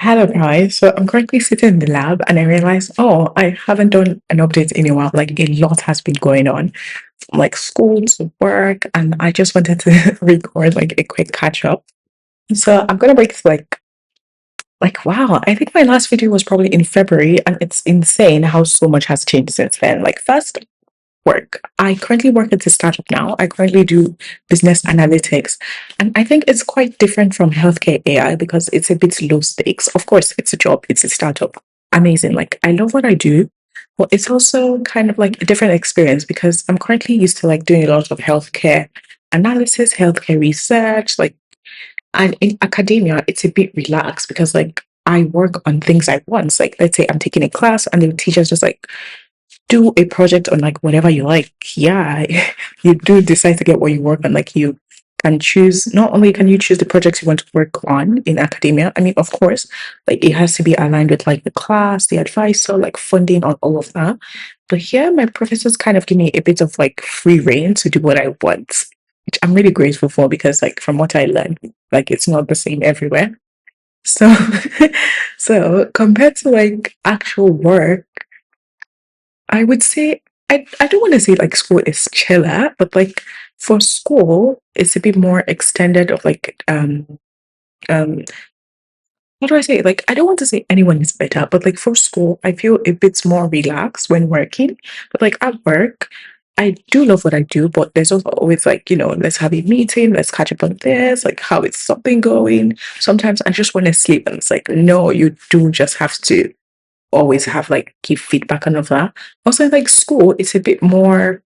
Hello, guys. So I'm currently sitting in the lab and I realized, oh, I haven't done an update in a while. Like a lot has been going on, from like school to work, and I just wanted to record like a quick catch up. So I'm gonna break wow, I think my last video was probably in February, and it's insane how so much has changed since then. Like first, work. I currently work at a startup now. I currently do business analytics. And I think it's quite different from healthcare AI because it's a bit low stakes. Of course, it's a job, it's a startup. Amazing. Like, I love what I do. But it's also kind of like a different experience because I'm currently used to like doing a lot of healthcare analysis, healthcare research, and in academia, it's a bit relaxed because like I work on things I want. Like, let's say I'm taking a class and the teacher's just like, do a project on like whatever you like. Yeah, you do decide to get what you work on. Like you can choose, not only can you choose the projects you want to work on in academia, I mean, of course, like it has to be aligned with like the class, the advisor, like funding, all of that. But here, my professors kind of give me a bit of like free reign to do what I want, which I'm really grateful for because like from what I learned, like it's not the same everywhere. So, so compared to like actual work, I would say I don't want to say like school is chiller, but like for school, it's a bit more extended of um how do I say it? Like I don't want to say anyone is better, but like for school, I feel a bit more relaxed when working. But like at work, I do love what I do, but there's also always like, let's have a meeting, let's catch up on this, like how is something going. Sometimes I just want to sleep and it's like, no, you do just have to always have like give feedback and all of that. Also, like school, it's a bit more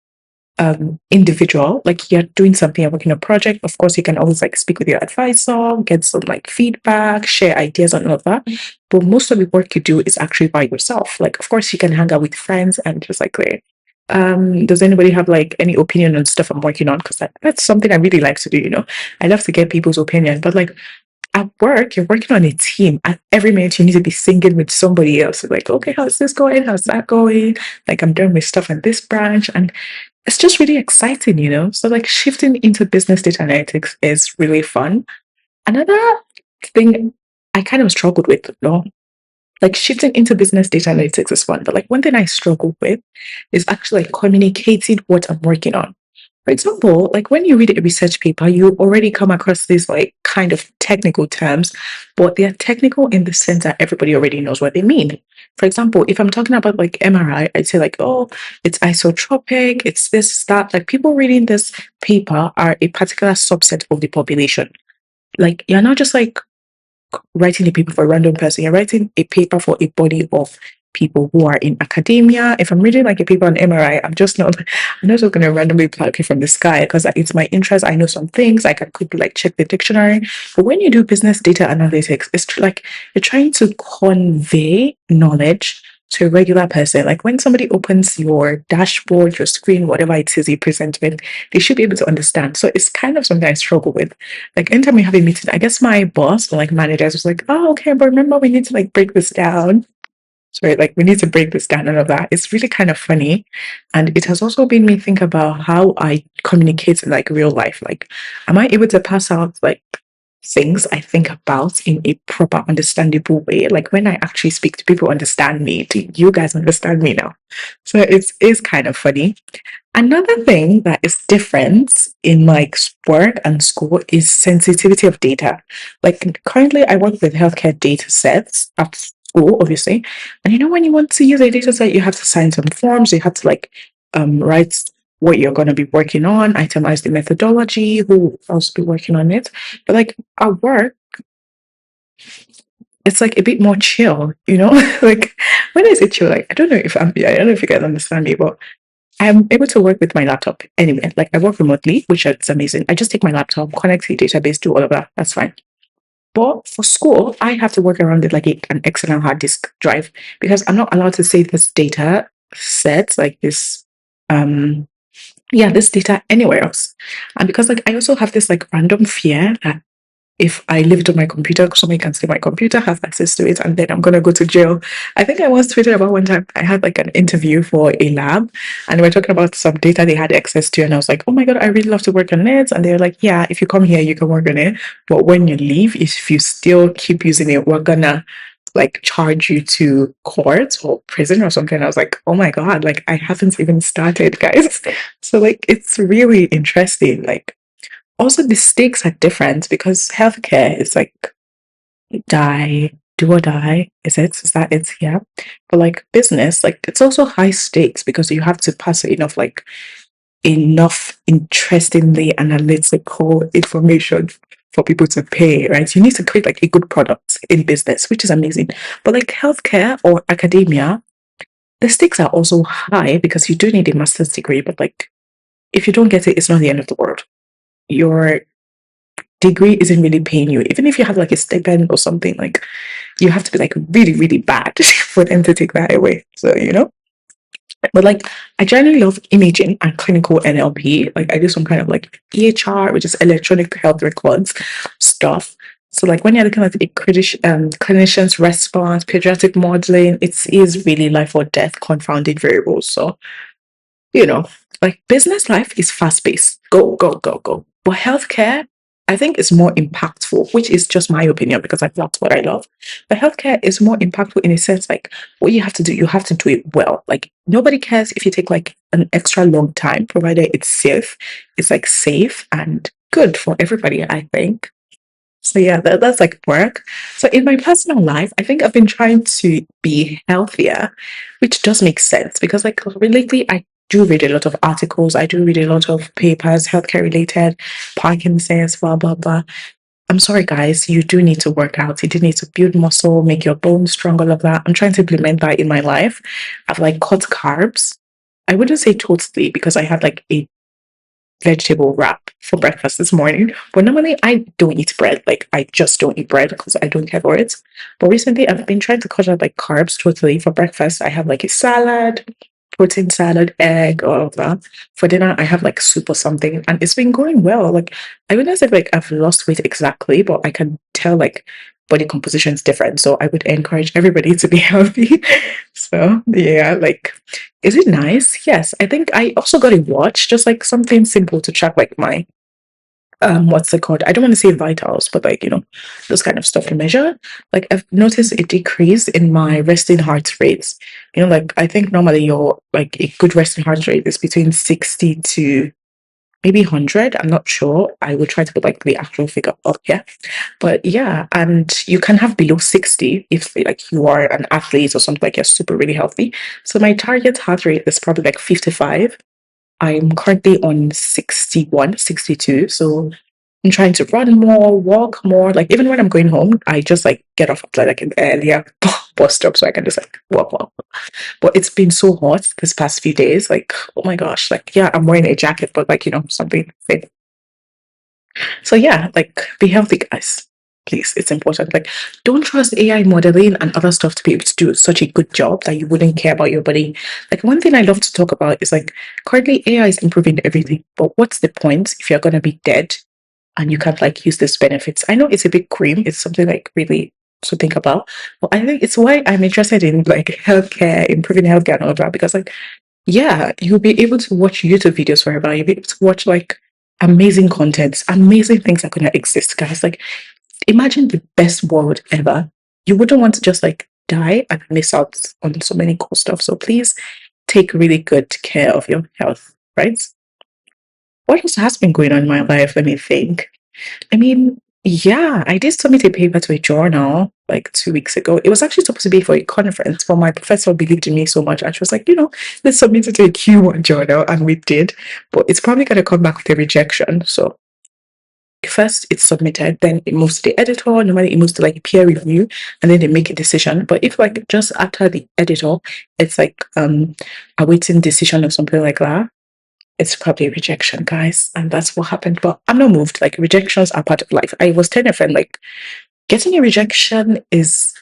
individual. Like you're doing something, you're working on a project. Of course, you can always like speak with your advisor, get some like feedback, share ideas and all of that. But most of the work you do is actually by yourself. Like, of course, you can hang out with friends and just like, does anybody have like any opinion on stuff I'm working on? Because that's something I really like to do, I love to get people's opinion. But like at work, you're working on a team. At every minute, you need to be singing with somebody else. Like, okay, how's this going? How's that going? Like, I'm doing my stuff in this branch. And it's just really exciting. So, like, shifting into business data analytics is really fun. Another thing I kind of struggled with, like, shifting into business data analytics is fun. But, like, one thing I struggle with is actually like communicating what I'm working on. For example, like when you read a research paper, you already come across these like kind of technical terms, but they are technical in the sense that everybody already knows what they mean. For example, if I'm talking about like MRI, I'd say like, oh, it's isotropic, it's this, that. Like people reading this paper are a particular subset of the population. Like you're not just like writing a paper for a random person. You're writing a paper for a body of people who are in academia. If I'm reading like a paper on MRI, I'm not just going to randomly pluck it from the sky because it's my interest. I know some things. Like I could like check the dictionary. But when you do business data analytics, it's like you're trying to convey knowledge to a regular person. Like when somebody opens your dashboard, your screen, whatever it is you present with, they should be able to understand. So it's kind of something I struggle with. Like anytime we have a meeting, I guess my boss or like managers was like, oh, okay, but remember we need to like break this down. So like we need to break this down and all of that. It's really kind of funny. And it has also made me think about how I communicate in like real life. Like, am I able to pass out like things I think about in a proper understandable way? Like when I actually speak to people understand me. Do you guys understand me now? So it's kind of funny. Another thing that is different in like work and school is sensitivity of data. Like currently I work with healthcare data sets at school, obviously. And when you want to use a data set, you have to sign some forms, you have to like write what you're going to be working on, itemize the methodology, who else be working on it. But like at work, it's like a bit more chill. Like when I say chill, like I don't know if you guys understand me, but I'm able to work with my laptop anyway. Like I work remotely, which is amazing. I just take my laptop, connect to the database, do all of that. That's fine. But for school, I have to work around it like an external hard disk drive because I'm not allowed to save this data set, like this data anywhere else. And because like I also have this like random fear that if I leave it on my computer, somebody can steal my computer, have access to it, and then I'm gonna go to jail. I think I once tweeted about one time I had like an interview for a lab, and we were talking about some data they had access to, and I was like, "Oh my god, I really love to work on it." And they were like, "Yeah, if you come here, you can work on it, but when you leave, if you still keep using it, we're gonna like charge you to court or prison or something." I was like, "Oh my god, like I haven't even started, guys." So like it's really interesting. Like also the stakes are different because healthcare is like die, do or die. Is it? Is that it? Yeah. But like business, like it's also high stakes because you have to pass enough interestingly analytical information for people to pay, right? You need to create like a good product in business, which is amazing. But like healthcare or academia, the stakes are also high because you do need a master's degree, but like if you don't get it, it's not the end of the world. Your degree isn't really paying you. Even if you have like a stipend or something, like you have to be like really, really bad for them to take that away. So, you know? But like I generally love imaging and clinical NLP. Like I do some kind of like EHR, which is electronic health records stuff. So like when you're looking at a clinician's response, pediatric modeling, it is really life or death confounded variables. So you know, like business life is fast paced. Go, go, go, go. But healthcare, I think is more impactful, which is just my opinion because like that's what I love. But healthcare is more impactful in a sense like what you have to do, you have to do it well. Like nobody cares if you take like an extra long time, provided it's safe. It's like safe and good for everybody, I think. So yeah, that's like work. So in my personal life, I think I've been trying to be healthier, which does make sense because like lately I do read a lot of articles, I do read a lot of papers, healthcare related, Parkinson's, blah blah blah. I'm sorry guys, you do need to work out. You do need to build muscle, make your bones strong, all of that. I'm trying to implement that in my life. I've like cut carbs. I wouldn't say totally because I had like a vegetable wrap for breakfast this morning. But normally I don't eat bread. Like I just don't eat bread because I don't care for it. But recently I've been trying to cut out like carbs totally for breakfast. I have like a salad, protein salad, egg, all of that. For dinner I have like soup or something. And it's been going well. Like I wouldn't say like I've lost weight exactly, but I can tell like body composition is different. So I would encourage everybody to be healthy. So yeah, like is it nice? Yes. I think I also got a watch, just like something simple to track like my what's it called? I don't want to say vitals, but like, you know, those kind of stuff to measure. Like I've noticed a decrease in my resting heart rates. You know, like I think normally your like a good resting heart rate is between 60 to maybe 100. I'm not sure. I will try to put like the actual figure up here. But yeah, and you can have below 60 if like you are an athlete or something like you're super really healthy. So my target heart rate is probably like 55. I'm currently on 61, 62. So I'm trying to run more, walk more. Like even when I'm going home, I just like get off like an earlier bus stop so I can just like walk. But it's been so hot this past few days. Like, oh my gosh, like yeah, I'm wearing a jacket, but like, you know, something thin. So yeah, like be healthy, guys. Please, it's important. Like, don't trust AI modeling and other stuff to be able to do such a good job that you wouldn't care about your body. Like, one thing I love to talk about is like, currently AI is improving everything, but what's the point if you're gonna be dead and you can't like use these benefits? I know it's a big cream. It's something like really to think about, but I think it's why I'm interested in like healthcare, improving healthcare and all that because like yeah, you'll be able to watch YouTube videos forever. You'll be able to watch like amazing contents, amazing things that could exist, guys. Like, imagine the best world ever. You wouldn't want to just like die and miss out on so many cool stuff. So please take really good care of your health, right? What else has been going on in my life? Let me think. I mean, yeah, I did submit a paper to a journal like 2 weeks ago. It was actually supposed to be for a conference, but my professor believed in me so much. And she was like, you know, let's submit it to a Q1 journal. And we did. But it's probably going to come back with a rejection. So first it's submitted, then it moves to the editor. Normally it moves to like peer review and then they make a decision. But if like just after the editor, it's like awaiting decision or something like that, it's probably a rejection, guys. And that's what happened. But I'm not moved. Like rejections are part of life. I was telling a friend, like getting a rejection is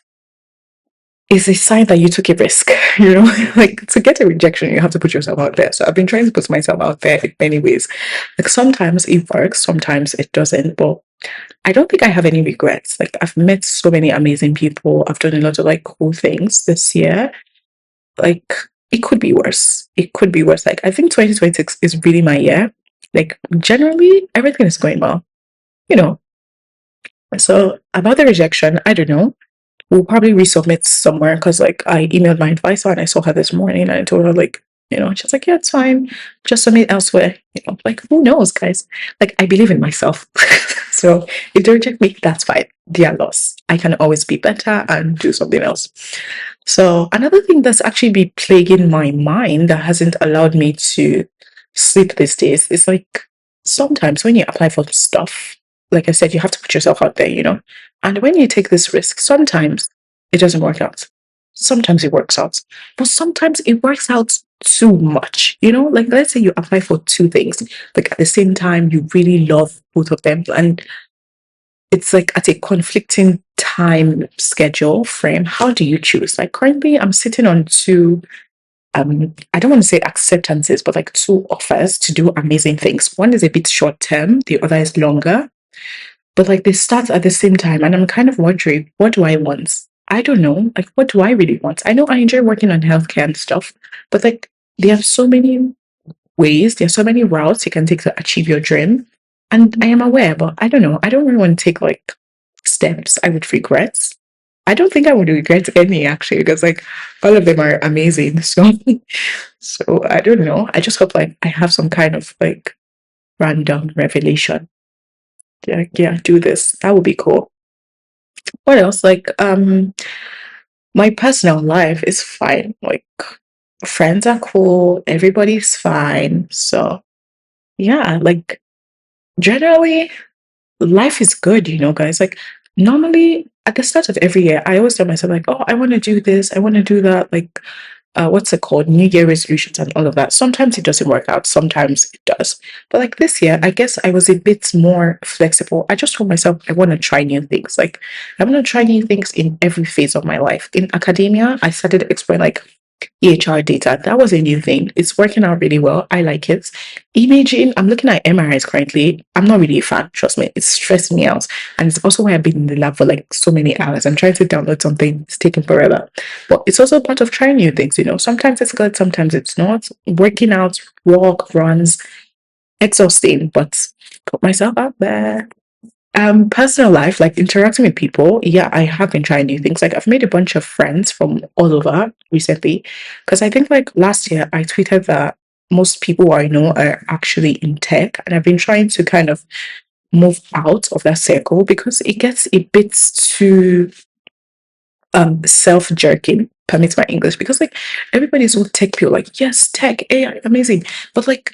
a sign that you took a risk, you know? Like to get a rejection, you have to put yourself out there. So I've been trying to put myself out there in many ways. Like sometimes it works, sometimes it doesn't. But I don't think I have any regrets. Like I've met so many amazing people. I've done a lot of like cool things this year. Like it could be worse. It could be worse. Like I think 2026 is really my year. Like generally everything is going well. You know. So about the rejection, I don't know. We'll probably resubmit somewhere because like I emailed my advisor and I saw her this morning and I told her like, she's like, yeah, it's fine. Just submit elsewhere. Like who knows, guys? Like I believe in myself. So if they reject me, that's fine. Their loss. I can always be better and do something else. So another thing that's actually been plaguing my mind that hasn't allowed me to sleep these days is like sometimes when you apply for stuff, like I said, you have to put yourself out there. And when you take this risk, sometimes it doesn't work out. Sometimes it works out. But sometimes it works out too much. Like let's say you apply for two things, like at the same time, you really love both of them. And it's like at a conflicting time schedule frame. How do you choose? Like currently I'm sitting on two I don't want to say acceptances, but like two offers to do amazing things. One is a bit short term, the other is longer. But like they start at the same time, and I'm kind of wondering, what do I want? I don't know. Like, what do I really want? I know I enjoy working on healthcare and stuff, but like there are so many ways, there are so many routes you can take to achieve your dream. And I am aware, but I don't know. I don't really want to take like steps I would regret. I don't think I would regret any actually, because like all of them are amazing. So I don't know. I just hope like I have some kind of like random revelation. Yeah, yeah, do this. That would be cool. What else? Like, my personal life is fine. Like, friends are cool. Everybody's fine. So, yeah, like, generally, life is good, guys. Like, normally at the start of every year, I always tell myself, like, oh, I want to do this, I want to do that. Like, what's it called? New Year resolutions and all of that. Sometimes it doesn't work out, sometimes it does. But like this year, I guess I was a bit more flexible. I just told myself I want to try new things. Like, I want to try new things in every phase of my life. In academia, I started exploring like EHR data. That was a new thing. It's working out really well. I like it. Imaging, I'm looking at MRIs currently. I'm not really a fan, trust me. It's stressing me out. And it's also why I've been in the lab for like so many hours. I'm trying to download something, it's taking forever. But it's also part of trying new things. Sometimes it's good, sometimes it's not. Working out, walk, runs, exhausting, but put myself out there. Personal life, like interacting with people, yeah, I have been trying new things. Like I've made a bunch of friends from all over recently. Because I think like last year I tweeted that most people I know are actually in tech, and I've been trying to kind of move out of that circle because it gets a bit too self-jerking, permits my English, because like everybody's all tech people, like, yes, tech, AI, amazing. But like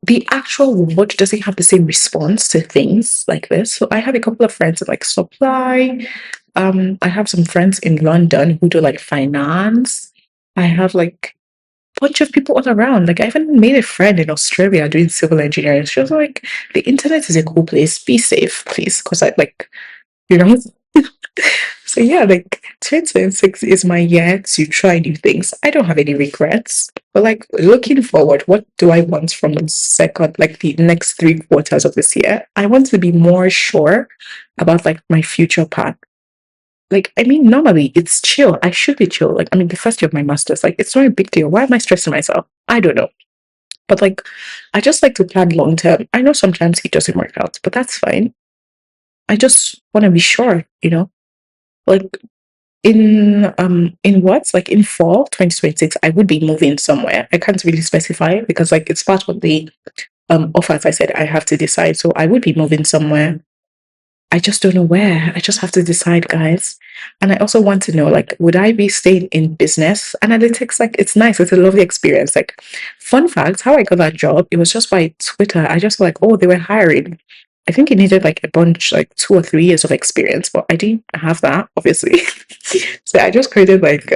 the actual world doesn't have the same response to things like this. So I have a couple of friends in like supply. I have some friends in London who do like finance. I have like a bunch of people all around. Like I even made a friend in Australia doing civil engineering. She was like, the internet is a cool place. Be safe, please. Because I like, you know. So yeah, like 2026 is my year to try new things. I don't have any regrets. But like looking forward, what do I want from the second, like the next 3 quarters of this year? I want to be more sure about like my future path. Like, I mean, normally it's chill. I should be chill. Like, I mean, the first year of my master's, like, it's not a big deal. Why am I stressing myself? I don't know. But like, I just like to plan long term. I know sometimes it doesn't work out, but that's fine. I just want to be sure. Like in what? Like in fall 2026, I would be moving somewhere. I can't really specify because like it's part of the offers I said I have to decide. So I would be moving somewhere. I just don't know where. I just have to decide, guys. And I also want to know, like, would I be staying in business analytics? Like, it's nice. It's a lovely experience. Like, fun fact, how I got that job, it was just by Twitter. I just like, oh, they were hiring. I think it needed like a bunch, like 2 or 3 years of experience, but I didn't have that, obviously. So I just created like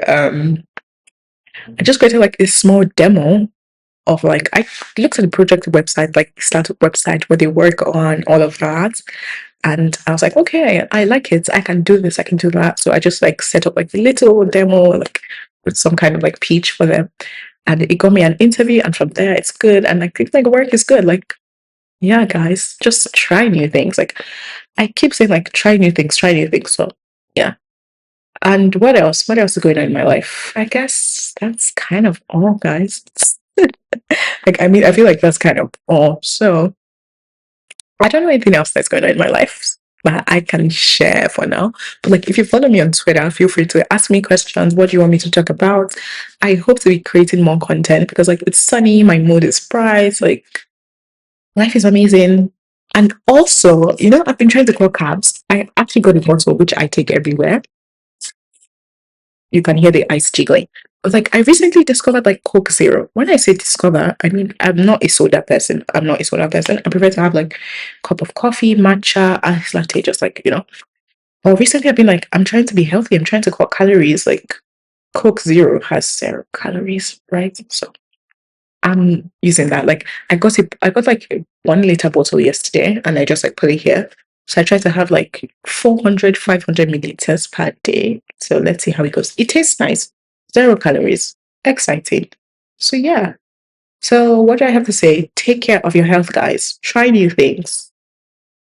a small demo of like I looked at the project website, like startup website where they work on all of that. And I was like, okay, I like it. I can do this, I can do that. So I just like set up like a little demo, like with some kind of like pitch for them. And it got me an interview, and from there it's good. And like, I think like work is good. Like yeah, guys, just try new things. Like I keep saying, like try new things, try new things. So yeah. And what else? What else is going on in my life? I guess that's kind of all, guys. Like I mean, I feel like that's kind of all. So I don't know anything else that's going on in my life that I can share for now. But like if you follow me on Twitter, feel free to ask me questions. What do you want me to talk about? I hope to be creating more content because like it's sunny, my mood is bright, like life is amazing. And also, I've been trying to call cabs. I actually got a bottle which I take everywhere. You can hear the ice jiggling. But like I recently discovered like Coke Zero. When I say discover, I mean I'm not a soda person. I'm not a soda person. I prefer to have like cup of coffee, matcha, ice latte, just like. But recently I've been like, I'm trying to be healthy. I'm trying to cut calories. Like Coke Zero has 0 calories, right? So I'm using that. Like I got like a 1 liter bottle yesterday and I just like put it here. So I try to have like 400, 500 milliliters per day. So let's see how it goes. It tastes nice. 0 calories. Exciting. So yeah. So what do I have to say? Take care of your health, guys. Try new things.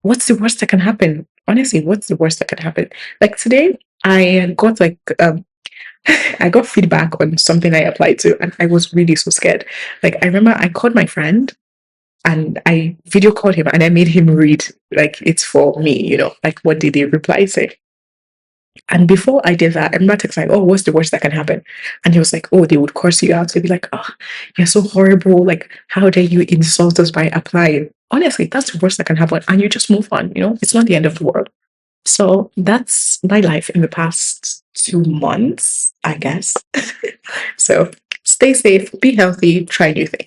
What's the worst that can happen? Honestly, what's the worst that can happen? Like today, I got like I got feedback on something I applied to, and I was really so scared. Like I remember I called my friend and I video called him and I made him read like it's for me, like what did the reply say? And before I did that, I remember texting like, "Oh, what's the worst that can happen?" And he was like, "Oh, they would curse you out. They'd be like, oh, you're so horrible. Like, how dare you insult us by applying?" Honestly, that's the worst that can happen, and you just move on. It's not the end of the world. So that's my life in the past 2 months, I guess. So stay safe, be healthy, try new things.